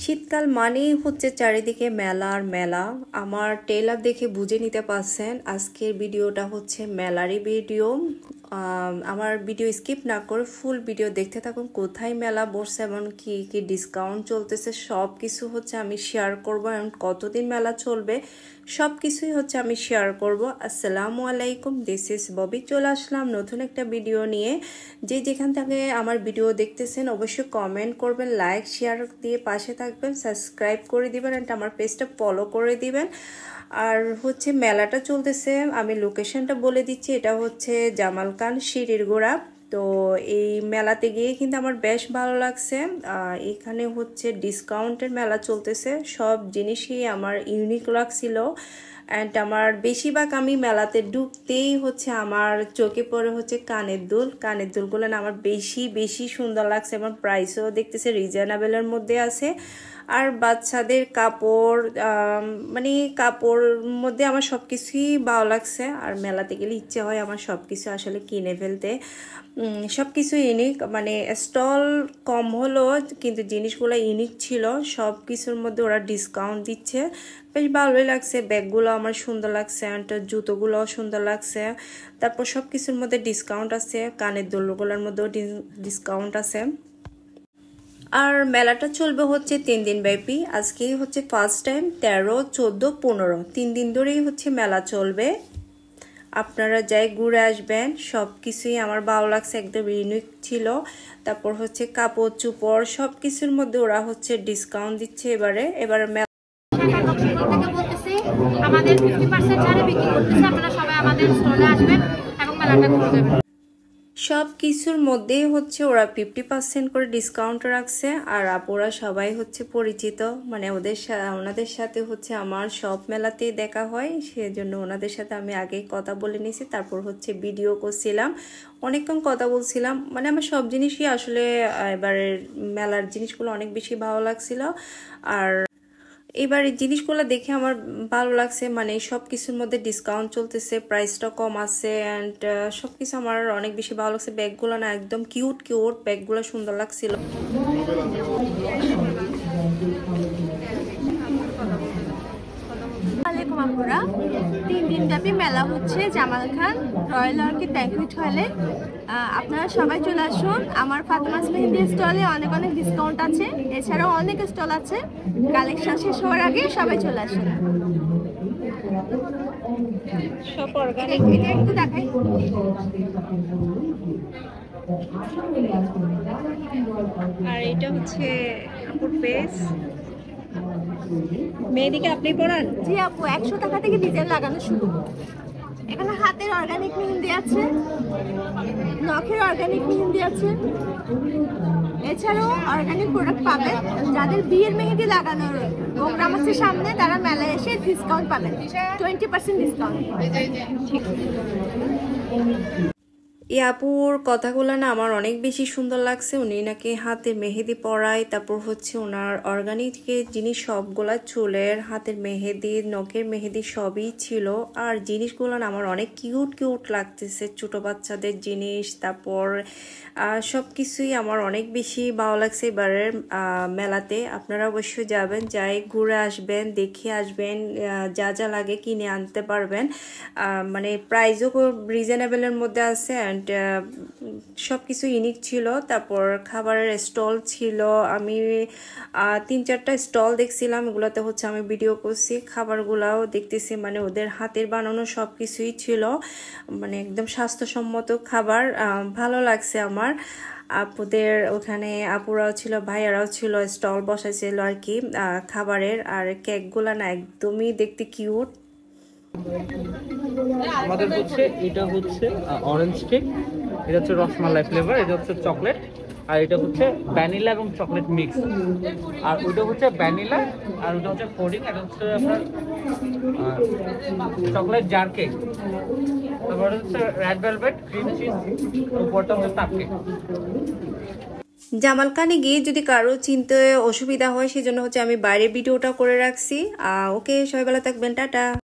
শীতকাল মানেই হচ্ছে চারিদিকে মেলা আর মেলা। আমার টেলার দেখে বুঝে নিতে পারছেন আজকের ভিডিওটা হচ্ছে মেলারই ভিডিও। আমার ভিডিও স্কিপ না করে ফুল ভিডিও দেখতে থাকুন। কোথায় মেলা বসছে এবং কি কি ডিসকাউন্ট চলতেছে সব কিছু হচ্ছে আমি শেয়ার করব, এবং কতদিন মেলা চলবে সব কিছুই হচ্ছে আমি শেয়ার করব। আসসালামু আলাইকুম, দিস ইজ ববি। চলে আসলাম নতুন একটা ভিডিও নিয়ে। যে যেখান থেকে আমার ভিডিও দেখতেছেন অবশ্যই কমেন্ট করবেন, লাইক শেয়ার দিয়ে পাশে থাকবেন, সাবস্ক্রাইব করে দিবেন, অ্যান্ড আমার পেজটা ফলো করে দিবেন। আর হচ্ছে মেলাটা চলতেছে, আমি লোকেশনটা বলে দিচ্ছি, এটা হচ্ছে জামাল খান সিঁড়ির গোড়া। তো এই মেলাতে গিয়ে কিন্তু আমার বেশ ভালো লাগছে। এখানে হচ্ছে ডিসকাউন্টের মেলা চলতেছে, সব জিনিসই আমার ইউনিক লাগছিল। অ্যান্ড আমার বেশিরভাগ আমি মেলাতে ঢুকতেই হচ্ছে আমার চোখে পড়ে হচ্ছে কানের দুলগুলো না আমার বেশি বেশি সুন্দর লাগছে, এবং প্রাইসও দেখতেছে রিজনেবলের মধ্যে আছে। আর বাচ্চাদের কাপড়, মানে কাপড় মধ্যে আমার সব কিছুই ভালো লাগছে। আর মেলাতে গেলে ইচ্ছে হয় আমার সব কিছু আসলে কিনে ফেলতে। সব কিছু ইউনিক, মানে স্টল কম হলো কিন্তু জিনিসগুলো ইউনিক ছিল। সব কিছুর মধ্যে ওরা ডিসকাউন্ট দিচ্ছে, বেশ ভালোই লাগছে। ব্যাগগুলো আমার সুন্দর লাগছে, অ্যান্ড জুতোগুলোও সুন্দর লাগছে। তারপর সব কিছুর মধ্যে ডিসকাউন্ট আছে, কানের দুলগুলোর মধ্যেও ডিসকাউন্ট আছে। আর মেলাটা চলবে হচ্ছে 3 দিন ব্যাপী। আজকেই হচ্ছে ফার্স্ট টাইম, 13, 14, 15 3 দিন ধরেই হচ্ছে মেলা চলবে। আপনারা যাই ঘুরে আসবেন, সব কিছুই আমার ভালো লাগছে, একদম ইউনিক ছিল। তারপর হচ্ছে কাপড় চোপড় সব কিছুর মধ্যে ওরা হচ্ছে ডিসকাউন্ট দিচ্ছে এবারে আমাদের 50% ছাড়ে বিক্রি করতেছে। আপনারা সবাই আমাদের স্টলে আসবেন এবং মেলাটা ঘুরে যাবেন। সব কিছুর মধ্যেই হচ্ছে ওরা 50% করে ডিসকাউন্ট রাখছে। আর আপুরা সবাই হচ্ছে পরিচিত, মানে ওনাদের সাথে হচ্ছে আমার সব মেলাতেই দেখা হয়, সেজন্য ওনাদের সাথে আমি আগেই কথা বলে নিয়েছি। তারপর হচ্ছে ভিডিও করছিলাম, অনেকক্ষণ কথা বলছিলাম। মানে আমার সব জিনিসই আসলে এবারের মেলার জিনিসগুলো অনেক বেশি ভালো লাগছিল। আর এবার এই জিনিসগুলো দেখে আমার ভালো লাগছে, মানে সব কিছুর মধ্যে ডিসকাউন্ট চলতেছে, প্রাইসটা কম আছে, অ্যান্ড সব কিছু আমার অনেক বেশি ভালো লাগছে। ব্যাগগুলো না একদম কিউট কিউট, ব্যাগগুলো সুন্দর লাগছিল। আপুরা 3 দিন ব্যাপী মেলা হচ্ছে Jamal Khan royal orchid banquet হলে। আপনারা সবাই চলে আসুন। আমার ফাতেমাস মেহেন্দি স্টলে অনেক অনেক ডিসকাউন্ট আছে, এছাড়াও অনেক স্টল আছে। কালেকশন শেষ হওয়ার আগে সবাই চলে আসুন। সব অর্গানিক, এটা একটু দেখাই। আর এটা হচ্ছে আপুর পেজ। মেহেদিকে আপনি পড়ান? জি আপু, 100 টাকা থেকে ডিজাইন লাগানো শুরু। এখানে হাতের অর্গানিক মেহেন্দি আছে, নখের অর্গানিক মেহেন্দি আছে, এছাড়াও অর্গানিক প্রোডাক্ট পাবেন। যাদের বিয়ের মেহেন্দি লাগানোর প্রোগ্রাম আছে সামনে, তারা মেলায় এসে ডিসকাউন্ট পাবেন, 20% ডিসকাউন্ট। এই আপুর কথাগুলো না আমার অনেক বেশি সুন্দর লাগছে। উনি নাকি হাতে মেহেদি পরায়, তারপর হচ্ছে ওনার অর্গানিক জিনিস সবগুলা, চুলের, হাতের মেহেদি, নখের মেহেদি সবই ছিল। আর জিনিসগুলো না আমার অনেক কিউট কিউট লাগতেছে, ছোট বাচ্চাদের জিনিস। তারপর সব কিছুই আমার অনেক বেশি ভালো লাগছে এবারের মেলাতে। আপনারা অবশ্যই যাবেন, যাই ঘুরে আসবেন, দেখে আসবেন, যা যা লাগে কিনে আনতে পারবেন। মানে প্রাইসও খুব রিজনেবলের মধ্যে আছে, অ্যান্ড সব কিছু ইউনিক ছিল। তারপর খাবারের স্টল ছিল, আমি 3-4টা স্টল দেখছিলাম, এগুলোতে হচ্ছে আমি ভিডিও করছি। খাবারগুলাও দেখতেছি, মানে ওদের হাতের বানানো সব কিছুই ছিল, মানে একদম স্বাস্থ্যসম্মত খাবার। ভালো লাগছে আমার। আপুদের ওখানে আপুরাও ছিল, ভাইয়ারাও ছিল, স্টল বসাইছিল আর কি খাবারের। আর কেকগুলা না একদমই দেখতে কিউট। আমাদের হচ্ছে এটা হচ্ছে অরেঞ্জ কেক, এটা হচ্ছে রসমালাই ফ্লেভার, এটা হচ্ছে চকলেট, আর এটা হচ্ছে ভ্যানিলা এবং চকলেট মিক্স। আর ওটা হচ্ছে ভ্যানিলা, আর ওটা হচ্ছে পুডিং, এটা হচ্ছে আপনার চকলেট জার কেক। তারপরে হচ্ছে রেড ভেলভেট ক্রিম চিজ, উপরটা হচ্ছে তাপ কেক। জামাল খানে গিয়ে যদি কারো চিনতে অসুবিধা হয় সেজন্য হচ্ছে আমি বাইরে ভিডিওটা করে রাখছি। ওকে, সবাই ভালো থাকবেন, টাটা।